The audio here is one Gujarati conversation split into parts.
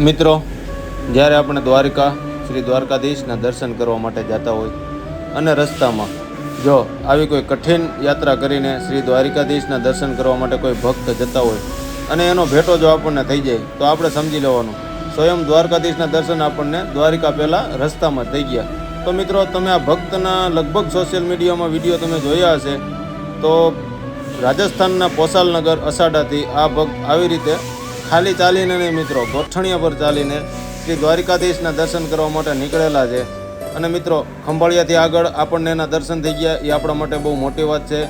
મિત્રો, જ્યારે આપણે દ્વારકા શ્રી દ્વારકાધીશના દર્શન કરવા માટે જતા હોય અને રસ્તામાં જો આવી કોઈ કઠિન યાત્રા કરીને શ્રી દ્વારકાધીશના દર્શન કરવા માટે કોઈ ભક્ત જતા હોય અને એનો ભેટો જો આપણને થઈ જાય તો આપણે સમજી લેવાનું સ્વયં દ્વારકાધીશના દર્શન આપણને દ્વારિકા પહેલાં રસ્તામાં થઈ ગયા. તો મિત્રો, તમે આ ભક્તના લગભગ સોશિયલ મીડિયામાં વિડીયો તમે જોયા હશે તો રાજસ્થાનના પોસાલનગર અસાડાથી આ ભક્ત આવી રીતે ખાલી ચાલીને નહીં મિત્રો, ગોઠણિયા પર ચાલીને શ્રી દ્વારકાધીશના દર્શન કરવા માટે નીકળેલા છે. અને મિત્રો, ખંભાળિયાથી આગળ આપણને એના દર્શન થઈ ગયા એ આપણા માટે બહુ મોટી વાત છે.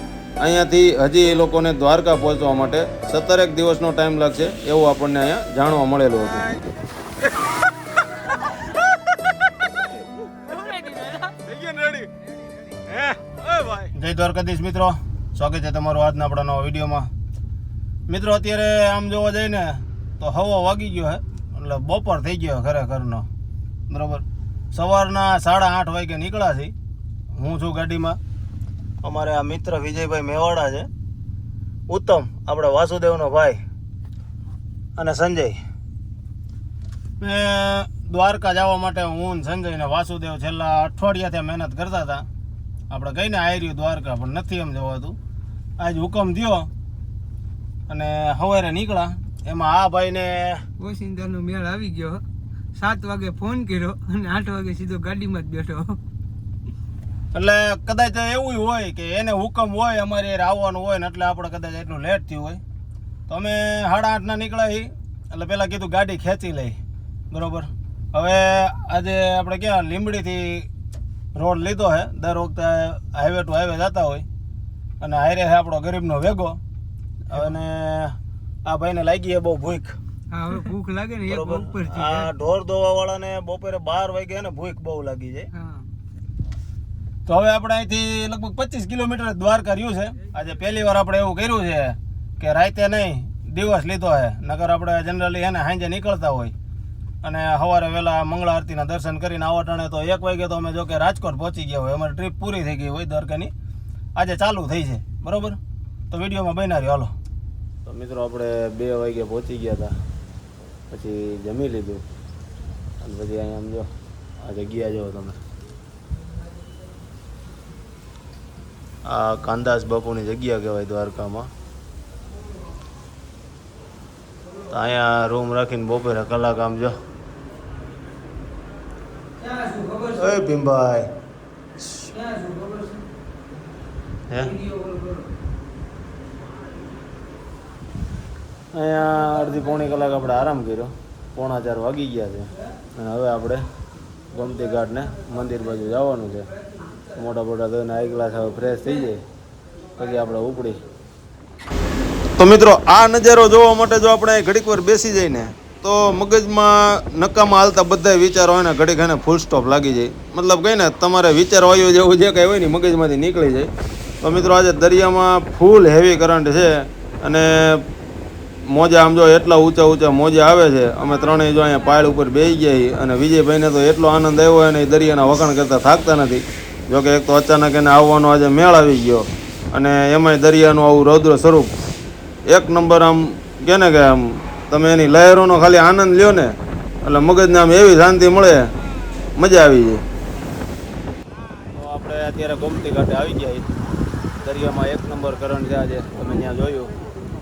અહીંયાથી હજી એ લોકોને દ્વારકા પહોંચવા માટે 17 દિવસનો ટાઈમ લાગશે એવું આપણને અહીંયા જાણવા મળેલું હતું. જય દ્વારકાધીશ મિત્રો, સ્વાગત છે તમારું આજના આપણા નવા વિડીયોમાં. મિત્રો, અત્યારે આમ જોવા જઈએ ને તો હવા વાગી ગયો હે, એટલે બપોર થઈ ગયો ખરેખરનો. બરાબર, સવારના 8:30 વાગે નીકળ્યા છે. હું છું ગાડીમાં, અમારે આ મિત્ર વિજયભાઈ મેવાડા છે, ઉત્તમ આપણે વાસુદેવનો ભાઈ અને સંજય. દ્વારકા જવા માટે હું સંજય ને વાસુદેવ છેલ્લા અઠવાડિયાથી મહેનત કરતા હતા. આપણે ગઈને આવી રહ્યું દ્વારકા, પણ નથી એમ જવાતું. આજ હુકમ થયો અને સવારે નીકળ્યા. એમાં આ ભાઈને ઓસિંદાનો મેળ આવી ગયો. 7 વાગે ફોન કર્યો અને 8 વાગે સીધો ગાડીમાં જ બેઠો. એટલે કદાચ એવું હોય કે એને હુકમ હોય અમારે આવવાનું હોય ને એટલે આપણે કદાચ એટલું લેટ થયું હોય. તો અમે 8:30 નીકળ્યા. એટલે પહેલાં કીધું ગાડી ખેંચી લઈ. બરાબર, હવે આજે આપણે ક્યાં લીંબડીથી રોડ લીધો છે. દર વખતે હાઈવે ટુ હાઈવે જતા હોય અને હાઈરે છે આપણો ગરીબનો વેગો. અને આ ભાઈને લાગી છે બહુ ભૂખ. હા, હવે ભૂખ લાગે ને એક ઉપર છે. આ ઢોર દોવા વાળાને બપોરે 12 વાગે ને ભૂખ બહુ લાગી જાય. તો હવે આપણે અહીંથી લગભગ 25 કિલોમીટર દ્વારકા રહ્યું છે. આજે પહેલી વાર આપણે એવું કર્યું છે કે રાતે નહીં દિવસ લીધો છે. નકર આપણે જનરલી એને સાંજે નીકળતા હોય અને સવારે વહેલા મંગળા આરતીના દર્શન કરીને આવા ટાણે તો 1 વાગે તો અમે જો કે રાજકોટ પહોંચી ગયા હોય. અમારી ટ્રીપ પૂરી થઈ ગઈ હોય દ્વારકાની. આજે ચાલુ થઈ છે. બરાબર, તો વિડીયોમાં બન્યા રહ્યો. હાલો. તો મિત્રો, આપણે 2 વાગે પહોંચી ગયા હતા. પછી જમી લીધું અને પછી અહીંયા આમ જો આ જગ્યા જો તમે, આ કાંદાસ બાપુની જગ્યા કહેવાય દ્વારકામાં. તો અહીંયા રૂમ રાખીને બપોરે કલાક આમ જો. એ ભીમભાઈ હે અહીંયા અડધી પોણી કલાક આપણે આરામ કર્યો. 3:45 વાગી ગયા છે અને હવે આપણે ગોમતી ઘાટને મંદિર બાજુ જવાનું છે. મોટા મોટા ધોઈને હાઈ ગ્લાસ હવે ફ્રેશ થઈ જાય પછી આપણે ઉપડી. તો મિત્રો, આ નજારો જોવા માટે જો આપણે ઘડીક વાર બેસી જાય ને તો મગજમાં નકામાં હાલતા બધા વિચારો હોય ને ઘડીક એને ફૂલ સ્ટોપ લાગી જાય. મતલબ કહીને તમારે વિચારવાયું જેવું જે કંઈ હોય ને મગજમાંથી નીકળી જાય. તો મિત્રો, આજે દરિયામાં ફૂલ હેવી કરંટ છે અને મોજા આમ જો એટલા ઊંચા મોજા આવે છે. અમે ત્રણેય જો અહીંયા પાળ ઉપર બેસી ગયા અને વિજયભાઈને તો એટલો આનંદ આવ્યો અને દરિયાના વખાણ કરતા થાકતા નથી. જોકે એક તો અચાનક એને આવવાનો આજે મેળ આવી ગયો અને એમાંય દરિયાનું આવું રૌદ્ર સ્વરૂપ એક નંબર. આમ કે ને કે આમ તમે એની લહેરોનો ખાલી આનંદ લ્યો ને એટલે મગજને આમ એવી શાંતિ મળે, મજા આવી જાય. તો આપણે અત્યારે ગોમતી ઘાટે આવી ગયા. દરિયામાં એક નંબર કરંટ છે આજે, તમે ત્યાં જોયું.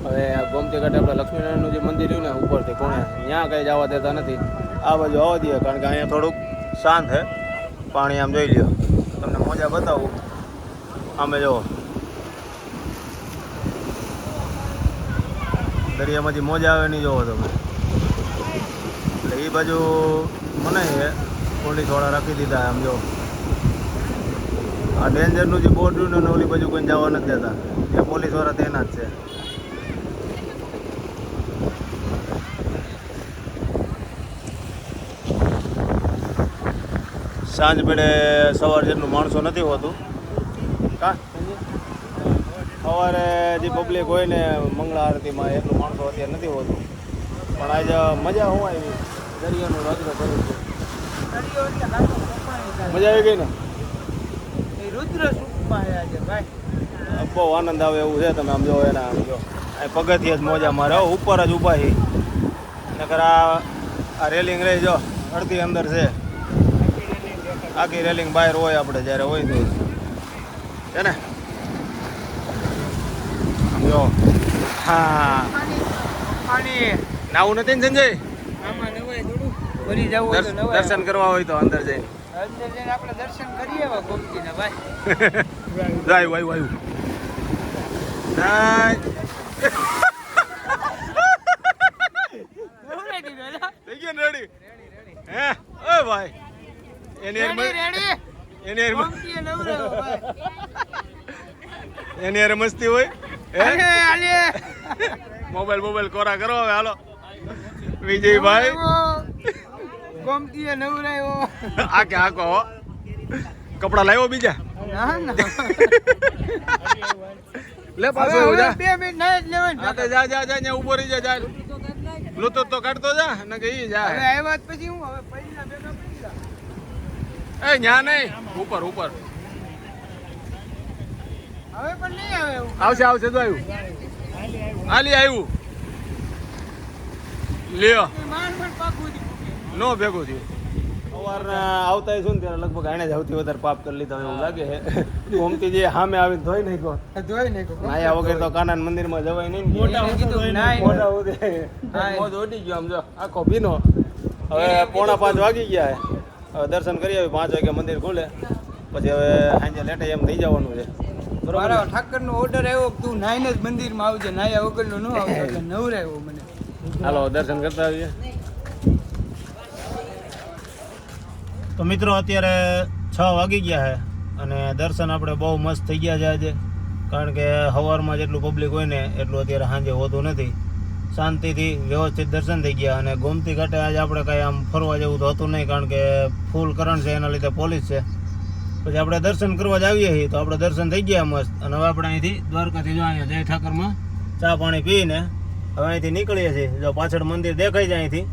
હવે આ ગોમતી ઘાટે આપણે લક્ષ્મીનારાયણનું જે મંદિર રહ્યું ને ઉપરથી કોણે ત્યાં કંઈ જવા દેતા નથી. આ બાજુ આવવા દઈએ કારણ કે અહીંયા થોડુંક શાંત છે. પાણી આમ જોઈ લ્યો, તમને મોજા બતાવું. આમે જુઓ, દરિયામાંથી મોજા આવે નહીં જોવો તમે. એટલે એ બાજુ મને પોલીસવાળા રાખી દીધા. આમ જો આ ડેન્જરનું જે બોર્ડ રહ્યું ને ઓલી બાજુ કોઈ જવા નથી દેતા. ત્યાં પોલીસવાળા તેના જ છે. સાંજ પેડે સવાર જેટલું માણસો નથી હોતું. સવારે જે પબ્લિક હોય ને મંગળા આરતીમાં એટલું માણસો અત્યારે નથી હોતું. પણ આજે મજા હું આવી, દરિયાનું રૌદ્ર સ્વરૂપ છે. મજા આવી ગઈ ને? રુદ્ર સ્વરૂપમાં આજે ભાઈ બહુ આનંદ આવે એવું છે. તમે આમ જો એના આમ જો અહીં પગથિયે જ મોજા મારે ઉપર જ ઊભા છે. નકર આ આ રેલિંગ રહી જો અડધી અંદર છે, આખી રેલિંગ બહાર હોય આપણે જ્યારે હોય તો છે ને. જો હા પાણી નાવું નથી ને સંજય? આમાં નવાય થોડું ભરી જવું હોય તો નવાય. દર્શન કરવા હોય તો અંદર જઈને અંદર જઈને આપણે દર્શન કરીએ એવા ગોમતીના ભાઈ. જાય વાયુ વાયુ જાય. નવરાઈ દીધો લા. થઈ ગયો ને રેડી? હે ઓય ભાઈ એની હારે રેડી રેડી એની હારે ગોમતીએ નવરાવ્યો ભાઈ. એની હારે મસ્તી હોય આલે હે આલે મોબાઈલ કોરા કરો હવે હાલો વિજયભાઈ. ગોમતીએ નવરાવ્યો. આકે આકો હો. કપડા લાવ્યો બીજા? ના ના લે પાછો હવે જા. 2 મિનિટ ના જ લેવાનું. હા તો જા જા જા ન્યા ઊભો રહી જા બ્લૂટૂથ તો કાઢતો જા ને કે ઈ હવે જા. આવ્યા પછી હું હવે પૈસા ભેગા પૈસા એ ન્યા નહીં ઉપર ઉપર હવે પણ નહીં આવે એવું. આવશે આવશે તો આવ્યું હાલી આવ્યું લ્યો માન પણ પાકું દીધું. નો ભેગું થયું. સવારના આવતા શું ને ત્યારે લગભગ આને જ સૌથી વધારે પાપ કરી લીધા એવું લાગે છે. ગોમતીજી સામે આવીને ધોઈ નાખ્યો. ધોઈ નાખ્યો. નાયા વગર તો કાના મંદિરમાં જવાય નહીં ને. મોટા કીધું નાય. મોટા ઉદે મોજ ઓડી ગયો આમ જો આખો ભીનો. હવે 4:45 વાગી ગયા છે. હવે દર્શન કરી આવી 5 વાગે મંદિર ખુલે પછી હવે સાંજે લેટે એમ થઈ જવાનું છે. બરોબર મારા ને? ઠાકરનો ઓર્ડર આવ્યો કે તું નાઈને જ મંદિરમાં આવજે, નાયા વગરનો ન આવતો એટલે નવરાવ્યો મને. હાલો દર્શન કરતા આવીએ. તો મિત્રો અત્યારે 6 વાગી ગયા છે અને દર્શન આપણે બહુ મસ્ત થઈ ગયા છે આજે, કારણ કે સવારમાં જેટલું પબ્લિક હોય ને એટલું અત્યારે સાંજે હોતું નથી. શાંતિથી વ્યવસ્થિત દર્શન થઈ ગયા અને ગોમતી ઘાટે આજે આપણે કાંઈ આમ ફરવા જેવું તો હતું નહીં, કારણ કે ફૂલ કરંટ છે એના લીધે પોલીસ છે. પછી આપણે દર્શન કરવા જ આવીએ છીએ તો આપણે દર્શન થઈ ગયા મસ્ત અને હવે આપણે અહીંથી દ્વારકાથી જો અહીંયા જય ઠાકરમાં ચા પાણી પીને હવે અહીંથી નીકળીએ છીએ. જો પાછળ મંદિર દેખાય છે અહીંથી